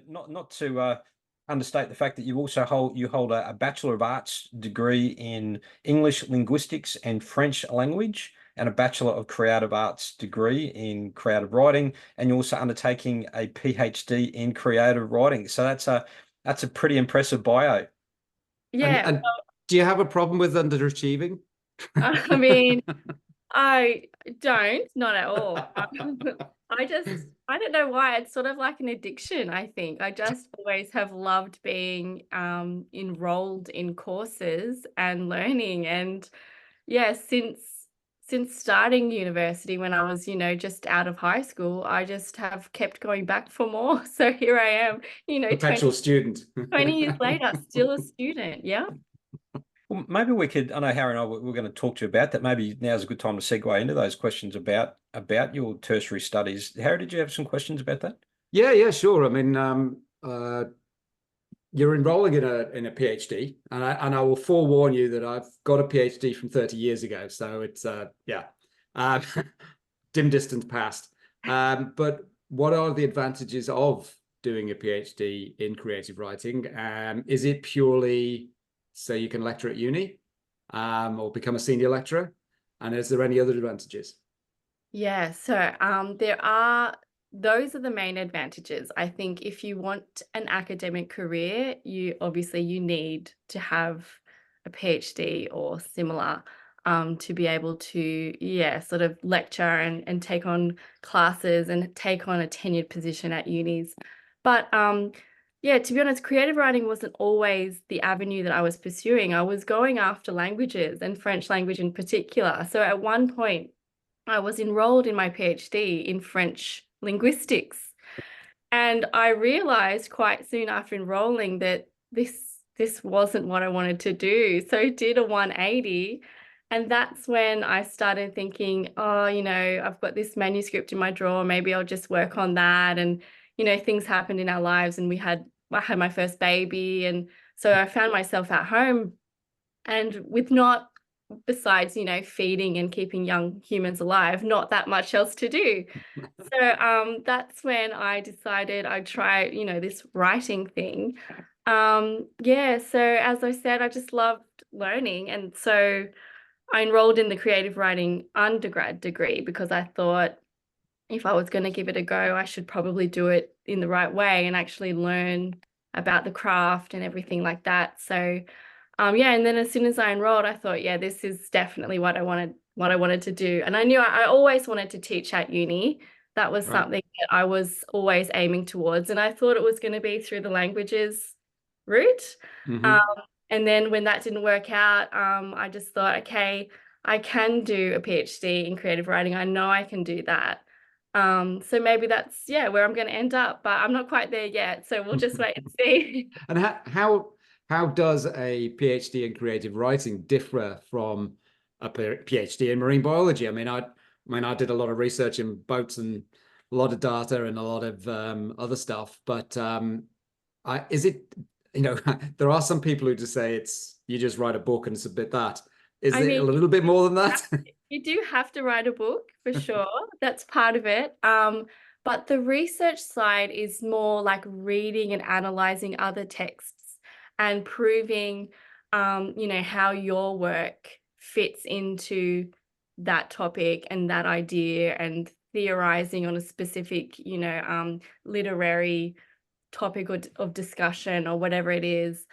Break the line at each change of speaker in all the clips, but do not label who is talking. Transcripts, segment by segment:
not to understate the fact that you also hold a Bachelor of Arts degree in English linguistics and French language, and a Bachelor of Creative Arts degree in creative writing, and you're also undertaking a PhD in creative writing. So that's a pretty impressive bio.
Yeah,
And do you have a problem with underachieving?
I mean, I don't, not at all. I don't know why. It's sort of like an addiction, I think. I just always have loved being enrolled in courses and learning. And yeah, since starting university when I was, just out of high school, I just have kept going back for more. So here I am,
Perpetual student.
20 years later, still a student. Yeah.
Well, maybe we could. I know Harry and I we're going to talk to you about that. Maybe now's a good time to segue into those questions about your tertiary studies. Harry, did you have some questions about that?
Yeah, sure. I mean, you're enrolling in a PhD, and I will forewarn you that I've got a PhD from 30 years ago, so it's dim distant past. But what are the advantages of doing a PhD in creative writing? Is it purely so you can lecture at uni, or become a senior lecturer? And is there any other advantages?
Yeah, so those are the main advantages. I think if you want an academic career, you need to have a PhD or similar, to be able to, sort of lecture and take on classes and take on a tenured position at unis. But to be honest, creative writing wasn't always the avenue that I was pursuing. I was going after languages, and French language in particular. So at one point, I was enrolled in my PhD in French linguistics. And I realized quite soon after enrolling that this wasn't what I wanted to do. So I did a 180. And that's when I started thinking, oh, I've got this manuscript in my drawer. Maybe I'll just work on that. And, things happened in our lives, and I had my first baby. And so I found myself at home and with not, besides, feeding and keeping young humans alive, not that much else to do. So that's when I decided I'd try, this writing thing. So as I said, I just loved learning. And so I enrolled in the creative writing undergrad degree because I thought if I was going to give it a go, I should probably do it in the right way and actually learn about the craft and everything like that. So and then as soon as I enrolled, I thought, yeah, this is definitely what I wanted to do. And I knew I always wanted to teach at uni. That was something that I was always aiming towards. And I thought it was going to be through the languages route.
Mm-hmm.
And then when that didn't work out, I just thought, okay, I can do a PhD in creative writing. I know I can do that. So maybe that's, where I'm going to end up, but I'm not quite there yet. So we'll just wait and see.
And how does a PhD in creative writing differ from a PhD in marine biology? I mean, I did a lot of research in boats and a lot of data and a lot of other stuff, but is it, there are some people who just say you just write a book and submit that. Is it a little bit more than that?
You do have to write a book for sure. That's part of it. But the research side is more like reading and analyzing other texts and proving, how your work fits into that topic and that idea, and theorizing on a specific, literary topic of discussion or whatever it is.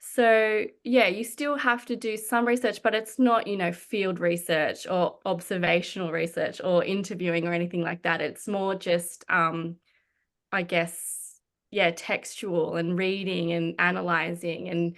So you still have to do some research, but it's not, field research or observational research or interviewing or anything like that. It's more just, I guess, textual and reading and analyzing and,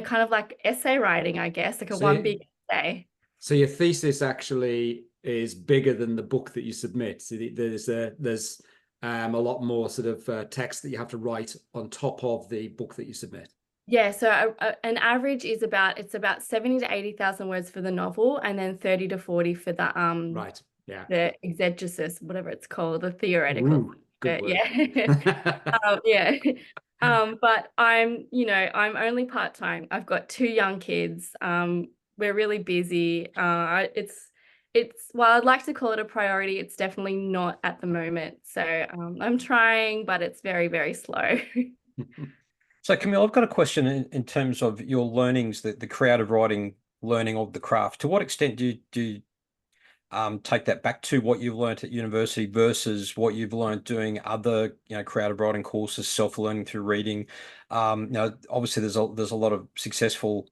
kind of like essay writing, I guess, like one big essay.
So your thesis actually is bigger than the book that you submit. So there's a lot more sort of text that you have to write on top of the book that you submit.
Yeah, so an average is about 70 to 80,000 words for the novel, and then 30 to 40 for the the exegesis, whatever it's called, the theoretical.
Ooh, good word.
But I'm only part-time. I've got 2 young kids. We're really busy. It's well, I'd like to call it a priority. It's definitely not at the moment. So I'm trying, but it's very, very slow.
So Camille, I've got a question in terms of your learnings, the creative writing learning of the craft. To what extent do you take that back to what you've learned at university versus what you've learned doing other, creative writing courses, self-learning through reading? Obviously there's a lot of successful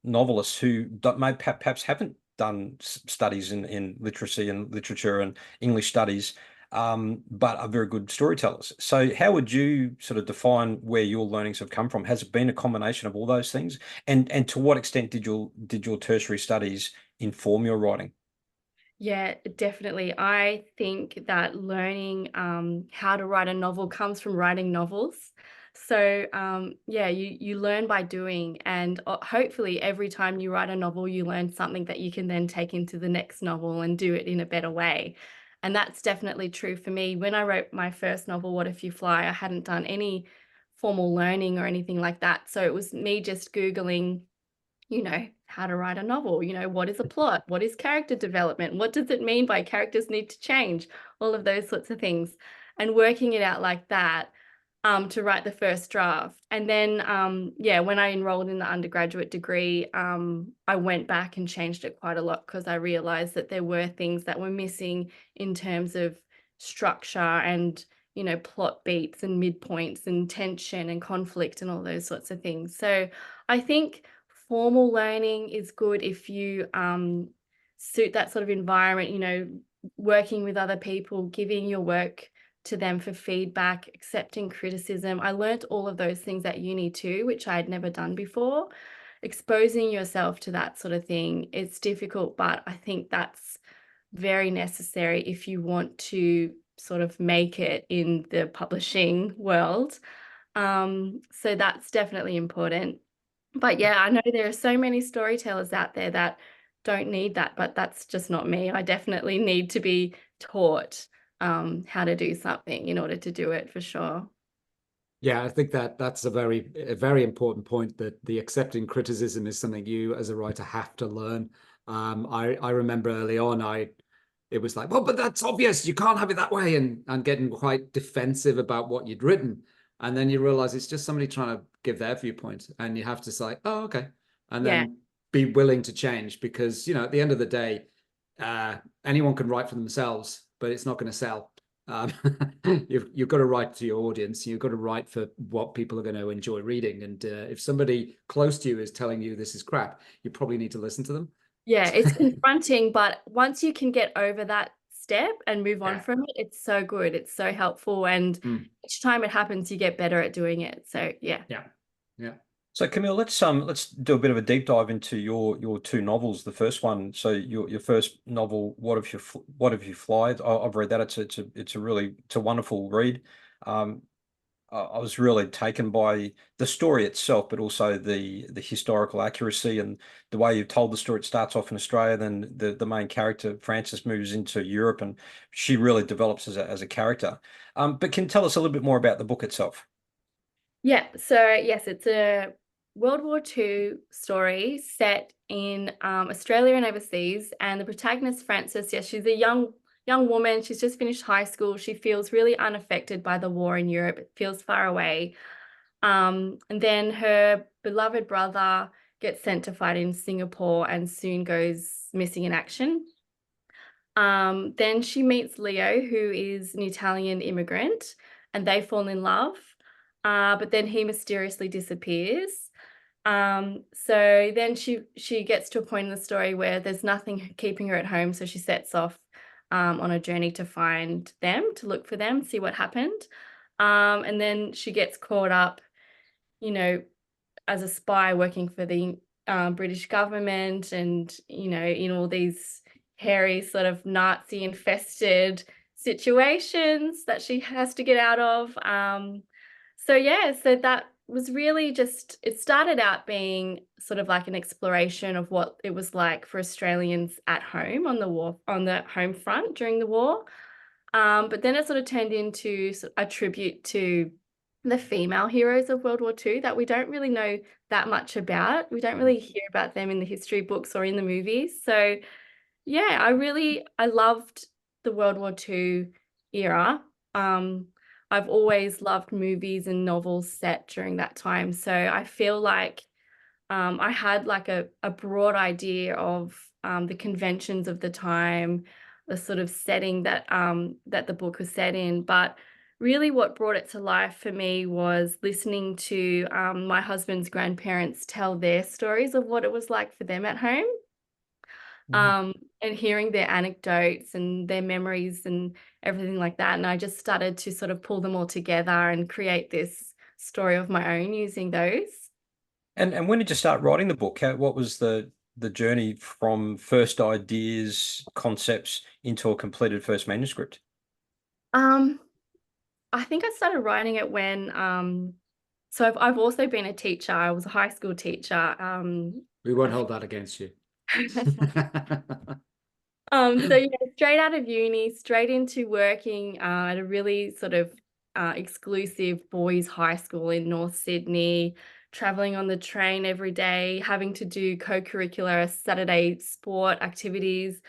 novelists who perhaps haven't done studies in literature and English studies, but are very good storytellers. So how would you sort of define where your learnings have come from? Has it been a combination of all those things? And to what extent did your tertiary studies inform your writing?
Yeah, definitely. I think that learning how to write a novel comes from writing novels. So yeah, you learn by doing, and hopefully every time you write a novel, you learn something that you can then take into the next novel and do it in a better way. And that's definitely true for me. When I wrote my first novel, What If You Fly, I hadn't done any formal learning or anything like that. So it was me just Googling, how to write a novel, what is a plot? What is character development? What does it mean by characters need to change? All of those sorts of things. And working it out like that to write the first draft. And then, yeah, when I enrolled in the undergraduate degree, I went back and changed it quite a lot because I realized that there were things that were missing in terms of structure and, plot beats and midpoints and tension and conflict and all those sorts of things. So I think formal learning is good if you suit that sort of environment, working with other people, giving your work to them for feedback, accepting criticism. I learnt all of those things at uni too, which I had never done before. Exposing yourself to that sort of thing, it's difficult, but I think that's very necessary if you want to sort of make it in the publishing world. So that's definitely important. But yeah, I know there are so many storytellers out there that don't need that, but that's just not me. I definitely need to be taught how to do something in order to do it for sure.
Yeah, I think that's a very important point, that the accepting criticism is something you as a writer have to learn. I remember early on, it was like, well, but that's obvious, you can't have it that way, and getting quite defensive about what you'd written. And then you realize it's just somebody trying to give their viewpoint, and you have to say, oh, okay, and
Yeah.
then be willing to change, because at the end of the day, anyone can write for themselves, but it's not going to sell. You've got to write to your audience. You've got to write for what people are going to enjoy reading. And if somebody close to you is telling you this is crap, you probably need to listen to them.
Yeah, it's confronting, but once you can get over that step and move on from it, it's so good. It's so helpful. And each time it happens, you get better at doing it. So yeah.
So Camille, let's do a bit of a deep dive into your two novels. The first one, so your first novel, What If You Fly? I've read that. It's a wonderful read. I was really taken by the story itself, but also the historical accuracy and the way you've told the story. It starts off in Australia, then the main character Frances moves into Europe, and she really develops as a character. But can you tell us a little bit more about the book itself?
Yeah, so yes, it's a World War II story set in Australia and overseas. And the protagonist, Frances, yes, she's a young woman. She's just finished high school. She feels really unaffected by the war in Europe. It feels far away. And then her beloved brother gets sent to fight in Singapore and soon goes missing in action. Then she meets Leo, who is an Italian immigrant, and they fall in love. But then he mysteriously disappears. So then she gets to a point in the story where there's nothing keeping her at home, so she sets off on a journey to find them, to look for them, see what happened. And then she gets caught up, as a spy working for the British government, and in all these hairy sort of Nazi infested situations that she has to get out of. So that was really just, it started out being sort of like an exploration of what it was like for Australians at home on the home front during the war. But then it sort of turned into a tribute to the female heroes of World War II that we don't really know that much about. We don't really hear about them in the history books or in the movies. So Yeah, I loved the World War II era. I've always loved movies and novels set during that time. So I feel like I had like a broad idea of the conventions of the time, the sort of setting that that the book was set in. But really what brought it to life for me was listening to my husband's grandparents tell their stories of what it was like for them at home.
Mhm.
And hearing their anecdotes and their memories and everything like that. And I just started to sort of pull them all together and create this story of my own using those.
And when did you start writing the book? What was the journey from first ideas, concepts into a completed first manuscript?
Um, I think I started writing it when so I've also been a teacher. I was a high school teacher.
We won't hold that against you.
So straight out of uni, straight into working at a really sort of exclusive boys' high school in North Sydney, traveling on the train every day, having to do co-curricular Saturday sport activities,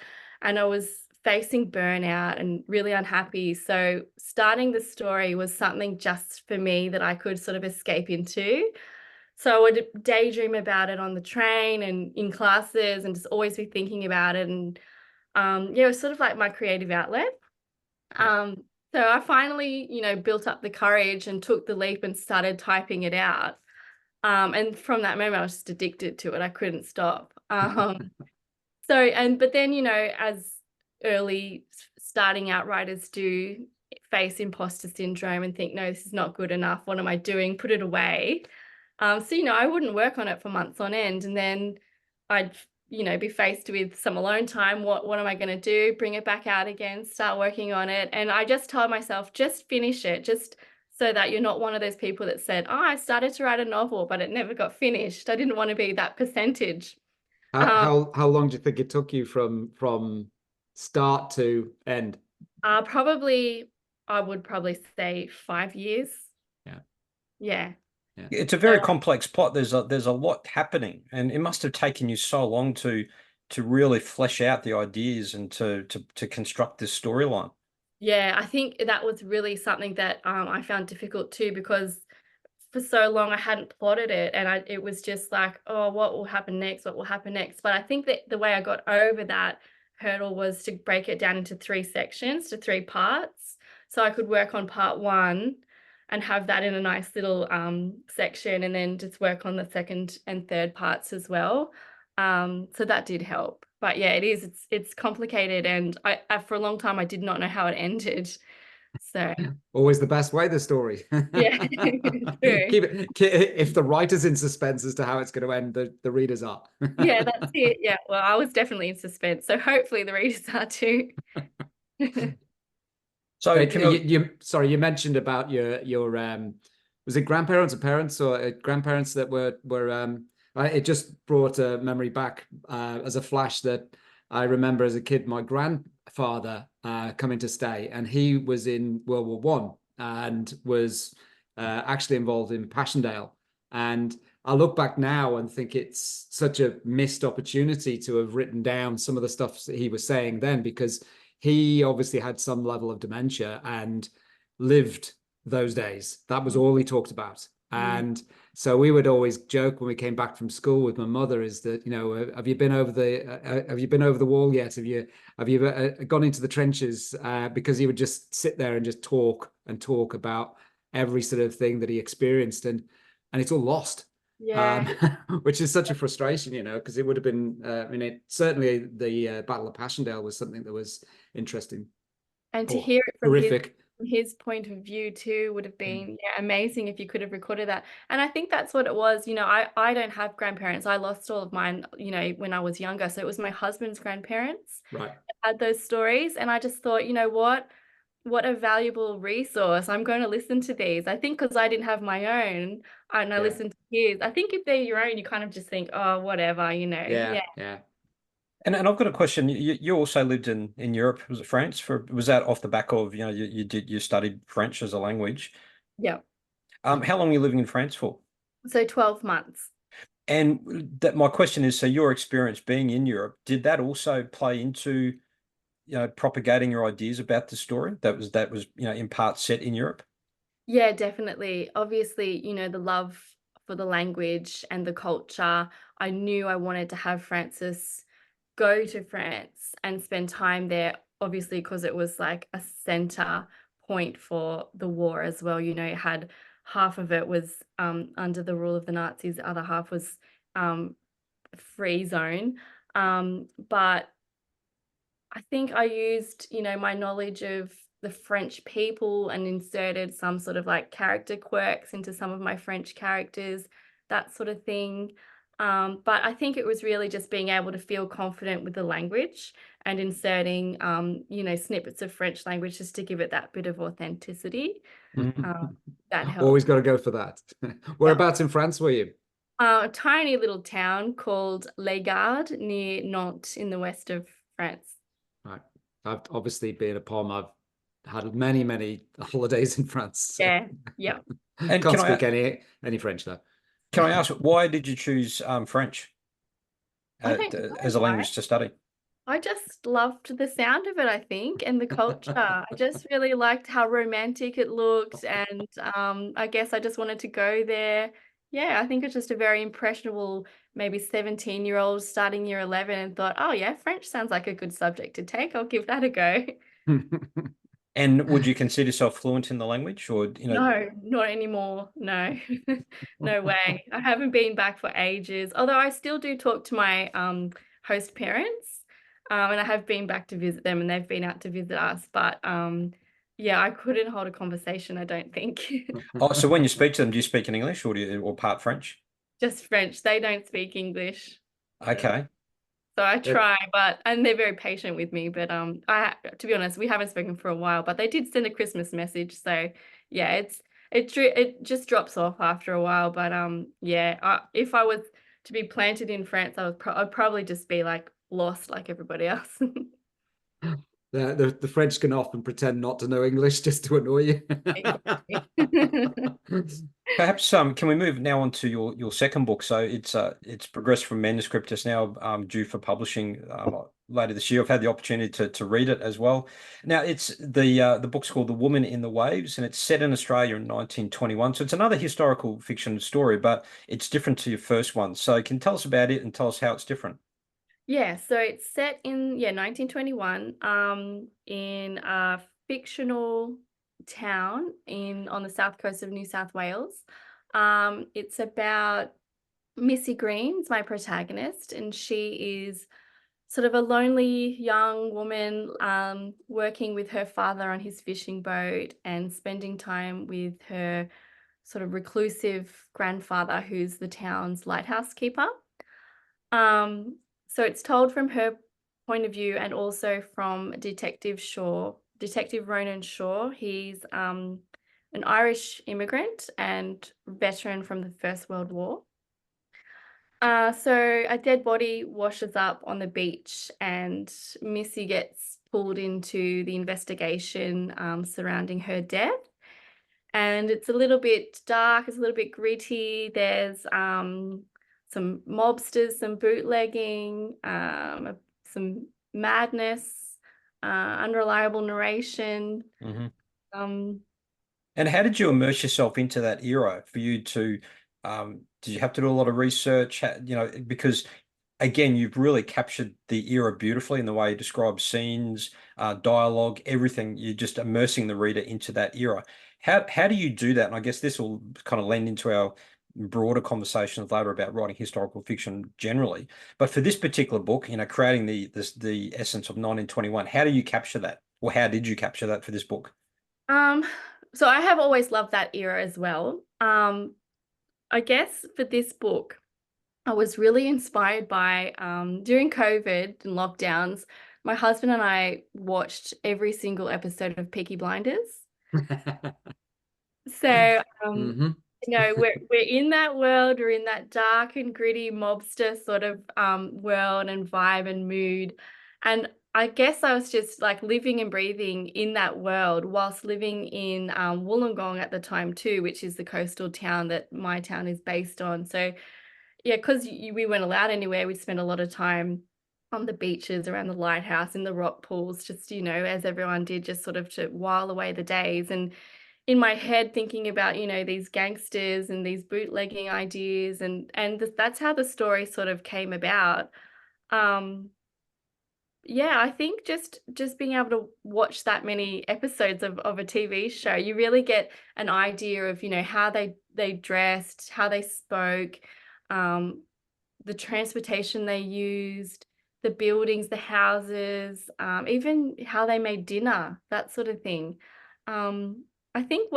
and I was facing burnout and really unhappy. So starting the story was something just for me that I could sort of escape into. So I would daydream about it on the train and in classes and just always be thinking about it. And yeah, it was sort of like my creative outlet.
Yeah.
Um, so I finally, built up the courage and took the leap and started typing it out. And from that moment, I was just addicted to it. I couldn't stop. But then, as early starting out writers do face imposter syndrome and think, no, this is not good enough. What am I doing? Put it away. So, I wouldn't work on it for months on end. And then I'd, be faced with some alone time. What am I going to do? Bring it back out again, start working on it. And I just told myself, just finish it, just so that you're not one of those people that said, oh, I started to write a novel, but it never got finished. I didn't want to be that percentage. Um,
How long do you think it took you from start to end?
Probably, I would probably say 5 years.
Yeah.
Yeah.
Yeah.
It's a very complex plot. There's a lot happening, and it must have taken you so long to really flesh out the ideas and to construct this storyline.
Yeah, I think that was really something that I found difficult too, because for so long I hadn't plotted it, and it was just like, oh, what will happen next? What will happen next? But I think that the way I got over that hurdle was to break it down into 3 sections, to 3 parts. So I could work on part one and have that in a nice little section, and then just work on the second and third parts as well. So that did help. But yeah, it's complicated, and I for a long time I did not know how it ended. So
Always the best way, the story.
yeah, true.
If the writer's in suspense as to how it's going to end, the readers are.
Yeah, that's it. Yeah, well, I was definitely in suspense, so hopefully the readers are too.
So, Camille,
Sorry, you mentioned about your was it grandparents or parents or grandparents that were it just brought a memory back as a flash that I remember as a kid, my grandfather coming to stay, and he was in World War One and was actually involved in Passchendaele. And I look back now and think it's such a missed opportunity to have written down some of the stuff that he was saying then, because he obviously had some level of dementia and lived those days. That was all he talked about. And so we would always joke when we came back from school with my mother, is that, have you been over the wall yet? Have you gone into the trenches? Because he would just sit there and just talk about every sort of thing that he experienced, and it's all lost.
Yeah.
Which is such a frustration, because it would have been, certainly the Battle of Passchendaele was something that was interesting.
And to hear it from
horrific.
his point of view too would have
Mm.
been amazing if you could have recorded that. And I think that's what it was. I don't have grandparents. I lost all of mine, when I was younger. So it was my husband's grandparents
Right.
that had those stories. And I just thought, what a valuable resource. I'm going to listen to these. I think because I didn't have my own and I listened to his. I think if they're your own, you kind of just think, oh, whatever,
Yeah.
and I've got a question. You also lived in Europe. Was it France? Was that off the back of, you studied French as a language?
Yeah.
How long were you living in France for?
So 12 months.
And that my question is, so your experience being in Europe, did that also play into, propagating your ideas about the story that was, in part set in Europe?
Yeah, definitely. Obviously, the love for the language and the culture. I knew I wanted to have Francis go to France and spend time there, obviously, because it was like a center point for the war as well. It had half of it was under the rule of the Nazis, the other half was free zone. But I think I used, my knowledge of the French people and inserted some sort of like character quirks into some of my French characters, that sort of thing. But I think it was really just being able to feel confident with the language and inserting, snippets of French language just to give it that bit of authenticity. That helped.
Always got to go for that. Whereabouts in France were you?
A tiny little town called Les Gardes near Nantes in the west of France.
Right. I've obviously been a POM. I've had many, many holidays in France. So
Yeah, yeah.
And
can't speak any French though.
Can I ask, why did you choose French as a language to study?
I just loved the sound of it, I think, and the culture. I just really liked how romantic it looked, and I guess I just wanted to go there. Yeah, I think it's just a very impressionable, maybe 17-year-old starting year 11 and thought, oh yeah, French sounds like a good subject to take. I'll give that a go.
And would you consider yourself fluent in the language, or
No, not anymore. No, no way. I haven't been back for ages. Although I still do talk to my host parents, and I have been back to visit them, and they've been out to visit us. But yeah, I couldn't hold a conversation, I don't think.
Oh, so when you speak to them, do you speak in English or part French?
Just French. They don't speak English.
Okay.
So I try, and they're very patient with me. But to be honest, we haven't spoken for a while. But they did send a Christmas message, so yeah, it just drops off after a while. But yeah, if I was to be planted in France, I'd probably just be like lost like everybody else.
The French can often pretend not to know English just to annoy you.
Perhaps can we move now on to your second book? So it's progressed from manuscript. It's now due for publishing later this year. I've had the opportunity to read it as well. Now it's the book's called The Woman in the Waves, and it's set in Australia in 1921. So it's another historical fiction story, but it's different to your first one. So can you tell us about it and tell us how it's different?
Yeah, so it's set in 1921 in a fictional town on the south coast of New South Wales. It's about Missy Green's my protagonist, and she is sort of a lonely young woman working with her father on his fishing boat and spending time with her sort of reclusive grandfather, who's the town's lighthouse keeper. So it's told from her point of view and also from Detective Ronan Shaw. He's an Irish immigrant and veteran from the First World War. So a dead body washes up on the beach, and Missy gets pulled into the investigation surrounding her death. And it's a little bit dark, it's a little bit gritty. There's some mobsters, some bootlegging, some madness, unreliable narration.
And how did you immerse yourself into that era for you to, did you have to do a lot of research? Because again, you've really captured the era beautifully in the way you describe scenes, dialogue, everything. You're just immersing the reader into that era. How do you do that? And I guess this will kind of lend into our broader conversations later about writing historical fiction generally. But for this particular book, creating the essence of 1921, how do you capture that? Or how did you capture that for this book?
So I have always loved that era as well. I guess for this book, I was really inspired by during COVID and lockdowns, my husband and I watched every single episode of Peaky Blinders. So we're in that world, we're in that dark and gritty mobster sort of world and vibe and mood. And I guess I was just like living and breathing in that world whilst living in Wollongong at the time too, which is the coastal town that my town is based on. So yeah, because we weren't allowed anywhere, we'd spend a lot of time on the beaches, around the lighthouse, in the rock pools, just, as everyone did, just sort of to while away the days. And in my head, thinking about, these gangsters and these bootlegging ideas, and that's how the story sort of came about. Um, yeah, I think just being able to watch that many episodes of a TV show, you really get an idea of, how they dressed, how they spoke, um, the transportation they used, the buildings, the houses, even how they made dinner, that sort of thing. Um, I think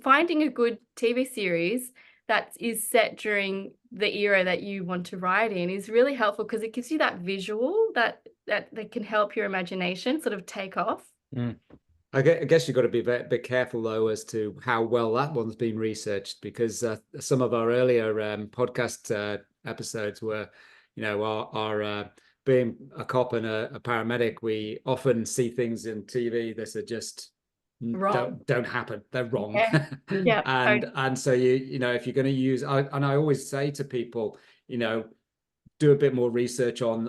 finding a good TV series that is set during the era that you want to write in is really helpful, because it gives you that visual that can help your imagination sort of take off.
Mm.
I guess you've got to be a bit careful, though, as to how well that one's been researched, because some of our earlier podcast episodes were, our being a cop and a paramedic, we often see things in TV that are just
Wrong.
don't happen. They're wrong.
Yeah. Yeah.
And so if you're going to use, and I always say to people, do a bit more research on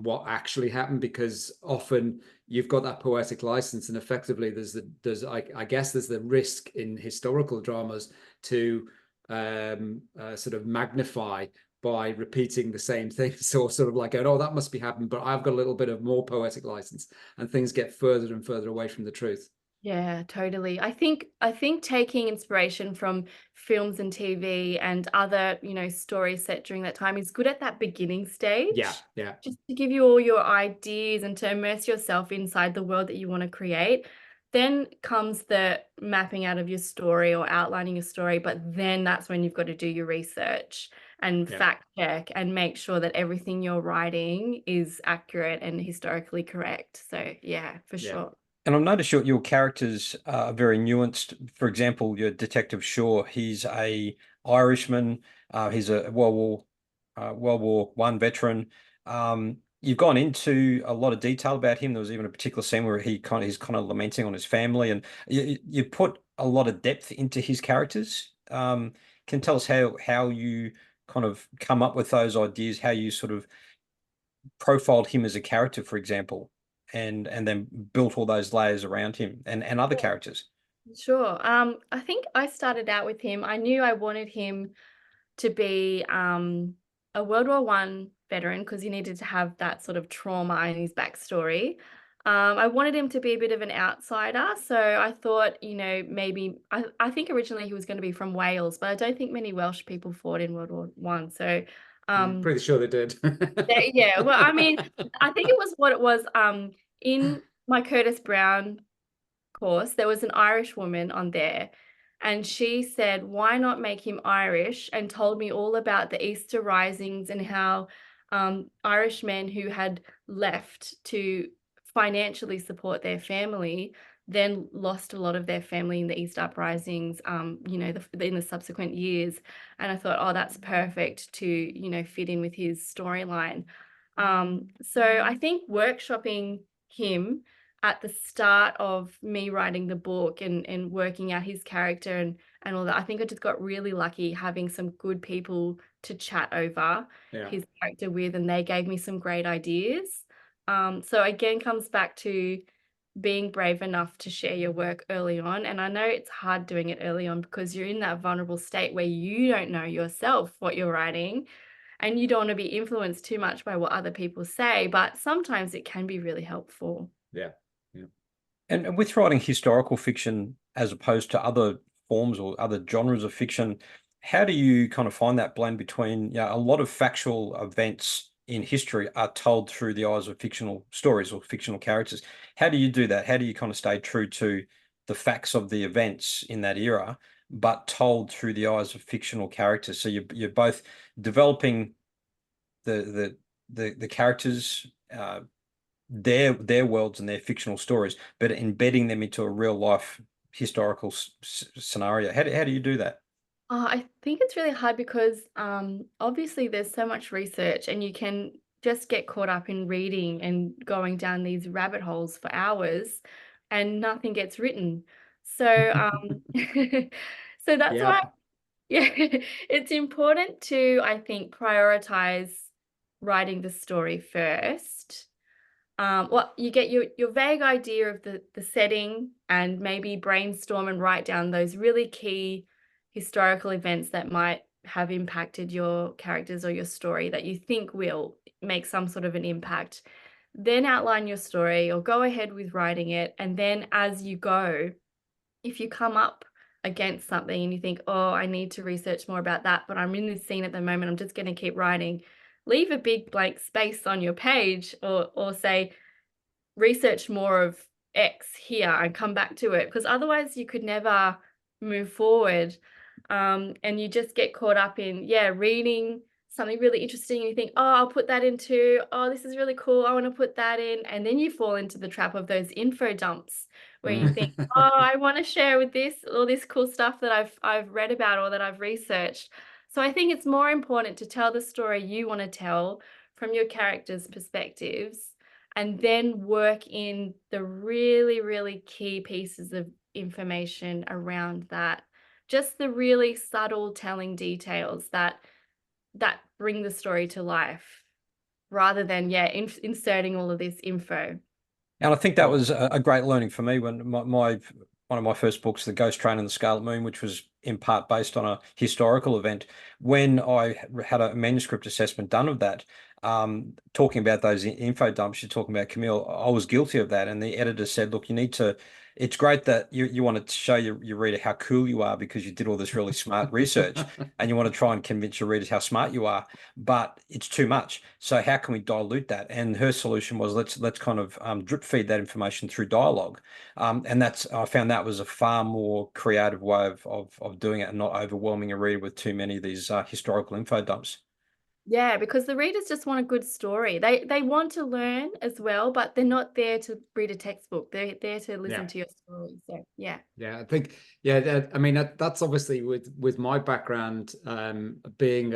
what actually happened, because often you've got that poetic license, and effectively I guess there's the risk in historical dramas to sort of magnify by repeating the same thing. So sort of like, oh, that must be happening, but I've got a little bit of more poetic license, and things get further and further away from the truth.
Yeah, totally. I think taking inspiration from films and TV and other, stories set during that time is good at that beginning stage.
Yeah.
Just to give you all your ideas and to immerse yourself inside the world that you want to create. Then comes the mapping out of your story or outlining your story, but then that's when you've got to do your research and fact check and make sure that everything you're writing is accurate and historically correct. So yeah, for sure.
And I've noticed your characters are very nuanced. For example, your Detective Shaw, he's a Irishman. He's a World War One veteran. You've gone into a lot of detail about him. There was even a particular scene where he's kind of lamenting on his family, and you put a lot of depth into his characters. Can you tell us how you kind of come up with those ideas, how you sort of profiled him as a character, for example, and then built all those layers around him and other characters?
Sure. I think I started out with him. I knew I wanted him to be a World War One veteran, because he needed to have that sort of trauma in his backstory. I wanted him to be a bit of an outsider, so I thought, maybe I think originally he was going to be from Wales, but I don't think many Welsh people fought in World War One. So
I'm pretty sure they did.
yeah, well, I mean, I think it was what it was. In my Curtis Brown course, there was an Irish woman on there, and she said, why not make him Irish, and told me all about the Easter risings and how Irish men who had left to financially support their family then lost a lot of their family in the East uprisings, in the subsequent years. And I thought, oh, that's perfect to, fit in with his storyline. So I think workshopping him at the start of me writing the book and working out his character and all that, I think I just got really lucky having some good people to chat over his character with, and they gave me some great ideas. So again, comes back to being brave enough to share your work early on. And I know it's hard doing it early on because you're in that vulnerable state where you don't know yourself what you're writing, and you don't want to be influenced too much by what other people say, but sometimes it can be really helpful.
Yeah.
And with writing historical fiction as opposed to other forms or other genres of fiction, how do you kind of find that blend between, a lot of factual events in history are told through the eyes of fictional stories or fictional characters? How do you do that? How do you kind of stay true to the facts of the events in that era, but told through the eyes of fictional characters? So you're both developing the characters, their worlds and their fictional stories, but embedding them into a real life historical scenario. How do you do that?
I think it's really hard because obviously there's so much research, and you can just get caught up in reading and going down these rabbit holes for hours, and nothing gets written. So so that's why Yeah, it's important to, I think, prioritize writing the story first. Well, you get your vague idea of the setting, and maybe brainstorm and write down those really key historical events that might have impacted your characters or your story that you think will make some sort of an impact. Then outline your story or go ahead with writing it. And then as you go, if you come up against something and you think, oh, I need to research more about that, but I'm in this scene at the moment, I'm just going to keep writing, leave a big blank space on your page, or say, research more of X here and come back to it, because otherwise you could never move forward. And you just get caught up in, reading something really interesting and you think, oh, I'll put that into, oh, this is really cool, I want to put that in. And then you fall into the trap of those info dumps where you think, oh, I want to share with this all this cool stuff that I've read about or that I've researched. So I think it's more important to tell the story you want to tell from your characters' perspectives, and then work in the really, really key pieces of information around that. Just the really subtle telling details that bring the story to life, rather than inserting all of this info.
And I think that was a great learning for me when one of my first books, The Ghost Train and the Scarlet Moon, which was in part based on a historical event. When I had a manuscript assessment done of that, talking about those info dumps you're talking about, Camille, I was guilty of that. And the editor said, look, you need to, it's great that you want to show your reader how cool you are because you did all this really smart research and you want to try and convince your readers how smart you are, but it's too much. So how can we dilute that? And her solution was let's kind of drip feed that information through dialogue. And I found that was a far more creative way of doing it and not overwhelming a reader with too many of these historical info dumps.
Yeah, because the readers just want a good story. They want to learn as well, but they're not there to read a textbook. They're there to listen to your story. So yeah.
Yeah, I think, I mean, that's obviously with my background, being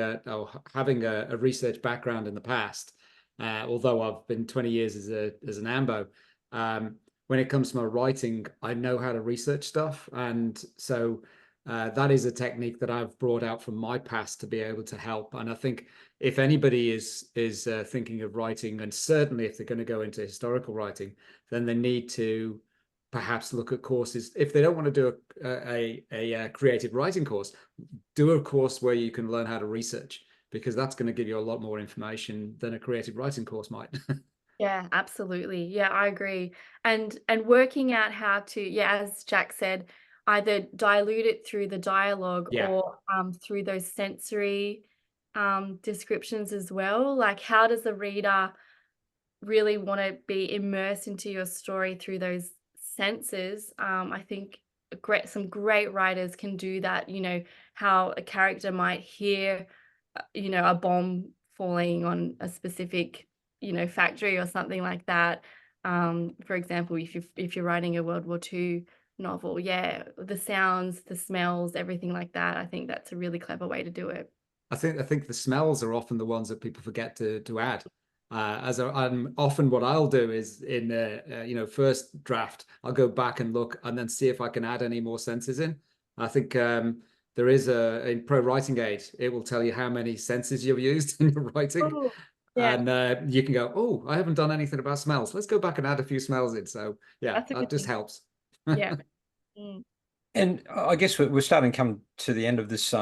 having a research background in the past, although I've been 20 years as an AMBO, when it comes to my writing, I know how to research stuff. And so that is a technique that I've brought out from my past to be able to help. And I think if anybody is thinking of writing, and certainly if they're going to go into historical writing, then they need to perhaps look at courses. If they don't want to do a creative writing course, do a course where you can learn how to research, because that's going to give you a lot more information than a creative writing course might.
Yeah, absolutely. Yeah, I agree. And working out how to, as Jack said, either dilute it through the dialogue
Yeah.
or through those sensory descriptions as well. Like, how does the reader really want to be immersed into your story through those senses? I think some great writers can do that. You know, how a character might hear, a bomb falling on a specific, factory or something like that. For example, if you're writing a World War II novel, the sounds, the smells, everything like that. I think that's a really clever way to do it.
I think the smells are often the ones that people forget to add. I'm often, what I'll do is in first draft, I'll go back and look and then see if I can add any more senses in. I think there is in Pro Writing Aid, it will tell you how many senses you've used in your writing.
Oh, yeah.
And you can go, oh, I haven't done anything about smells. Let's go back and add a few smells in. So yeah,
That's a
that
good
just
thing.
helps.
Yeah. Mm.
And I guess we're starting to come to the end of this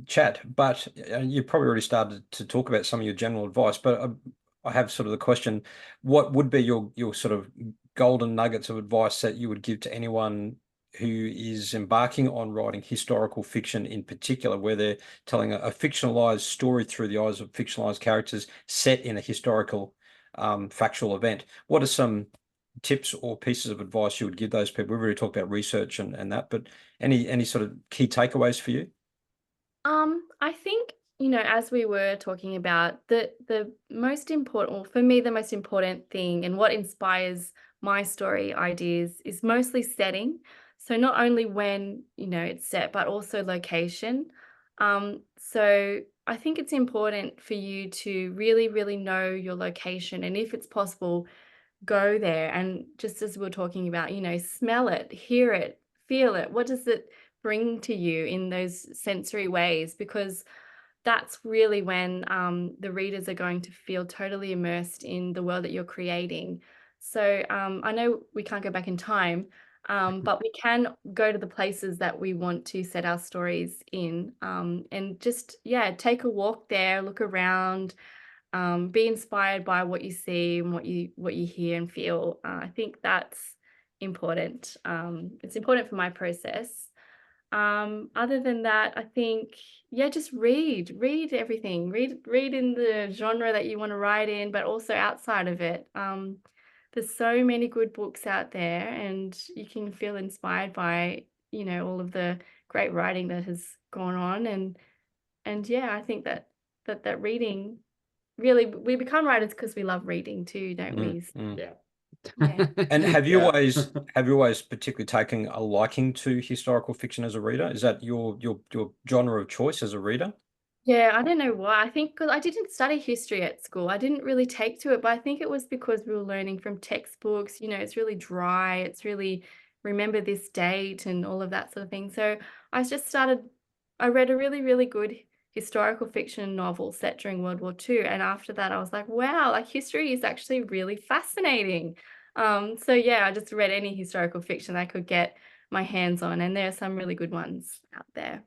chat, but you probably already started to talk about some of your general advice. But I have sort of the question: what would be your sort of golden nuggets of advice that you would give to anyone who is embarking on writing historical fiction, in particular, where they're telling a fictionalized story through the eyes of fictionalized characters set in a historical, factual event? What are some tips or pieces of advice you would give those people? We've already talked about research and that, but any sort of key takeaways for you?
I think, as we were talking about, the most important, or for me, the most important thing and what inspires my story ideas is mostly setting. So not only when, it's set, but also location. So I think it's important for you to really, really know your location. And if it's possible, go there. And just as we we're talking about, smell it, hear it, feel it. What does it bring to you in those sensory ways, because that's really when the readers are going to feel totally immersed in the world that you're creating. So I know we can't go back in time, but we can go to the places that we want to set our stories in, and just, yeah, take a walk there, look around, be inspired by what you see and what you hear and feel. I think that's important. It's important for my process. Other than that, I think, yeah, just read everything, read in the genre that you want to write in, but also outside of it. There's so many good books out there, and you can feel inspired by, all of the great writing that has gone on. And yeah, I think that reading, really, we become writers because we love reading too, don't we?
Yeah.
Yeah.
And have you
Yeah.
always particularly taken a liking to historical fiction as a reader? Is that your genre of choice as a reader?
Yeah, I don't know why. I think because I didn't study history at school, I didn't really take to it, but I think it was because we were learning from textbooks. It's really dry. It's really, remember this date and all of that sort of thing. So I read a really, really good historical fiction novel set during World War II. And after that, I was like, wow, like history is actually really fascinating. So yeah, I just read any historical fiction I could get my hands on, and there are some really good ones out there.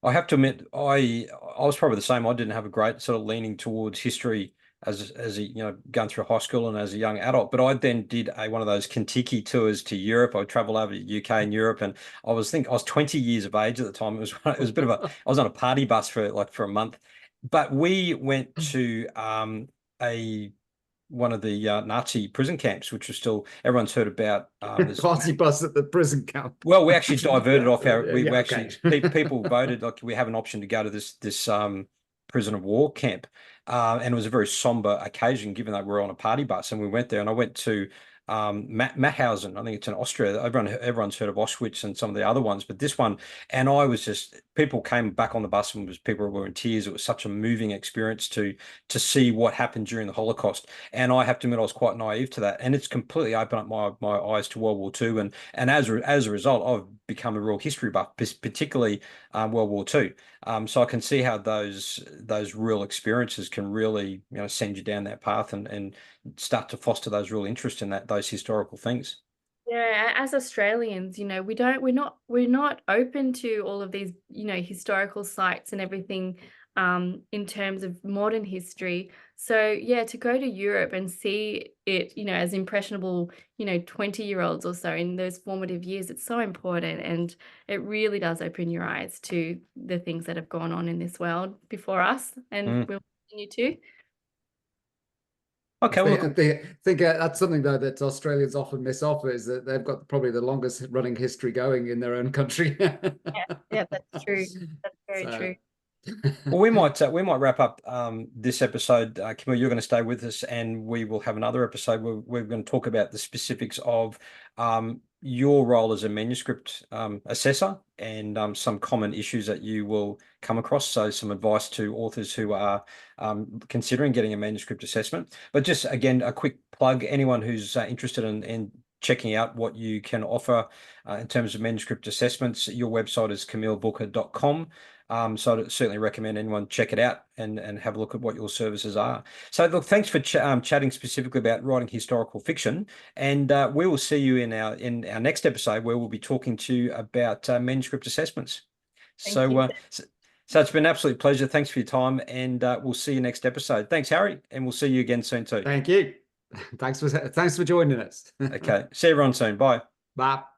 I have to admit, I was probably the same. I didn't have a great sort of leaning towards history as a going through high school and as a young adult. But I then did one of those Kentucky tours to Europe. I traveled over to UK and Europe, and I was 20 years of age at the time. It was a bit of a I was on a party bus for a month, but we went to a one of the Nazi prison camps, which was still everyone's heard about.
Party bus at the prison camp.
Well, we actually diverted off our. We
Yeah,
actually people voted like we have an option to go to this prison of war camp, and it was a very somber occasion given that we were on a party bus, and we went there, and I went to Mauthausen. I think it's in Austria. Everyone's heard of Auschwitz and some of the other ones, but this one, and I was just people came back on the bus and people were in tears. It was such a moving experience to see what happened during the Holocaust. And I have to admit, I was quite naive to that, and it's completely opened up my eyes to World War II. And as a result, I've become a real history buff, particularly World War II. So I can see how those real experiences can really send you down that path and start to foster those real interest in those historical things.
Yeah, as Australians, we're not open to all of these, historical sites and everything, in terms of modern history. So yeah, to go to Europe and see it, as impressionable, 20-year-olds or so in those formative years, it's so important, and it really does open your eyes to the things that have gone on in this world before us, and will continue to.
Okay, well, I think that's something though that Australians often miss off, is that they've got probably the longest running history going in their own country.
Yeah, that's true. That's very true.
Well, we might wrap up this episode. Camille, you're going to stay with us, and we will have another episode where we're going to talk about the specifics of your role as a manuscript assessor and some common issues that you will come across. So some advice to authors who are considering getting a manuscript assessment. But just again, a quick plug, anyone who's interested in checking out what you can offer in terms of manuscript assessments, your website is camillebooker.com. So I'd certainly recommend anyone check it out and have a look at what your services are. So look, thanks for chatting specifically about writing historical fiction, and we will see you in our next episode where we'll be talking to you about manuscript assessments. So it's been an absolute pleasure. Thanks for your time, and we'll see you next episode. Thanks, Harry, and we'll see you again soon too.
Thank you. Thanks for joining us.
Okay, see everyone soon. Bye.
Bye.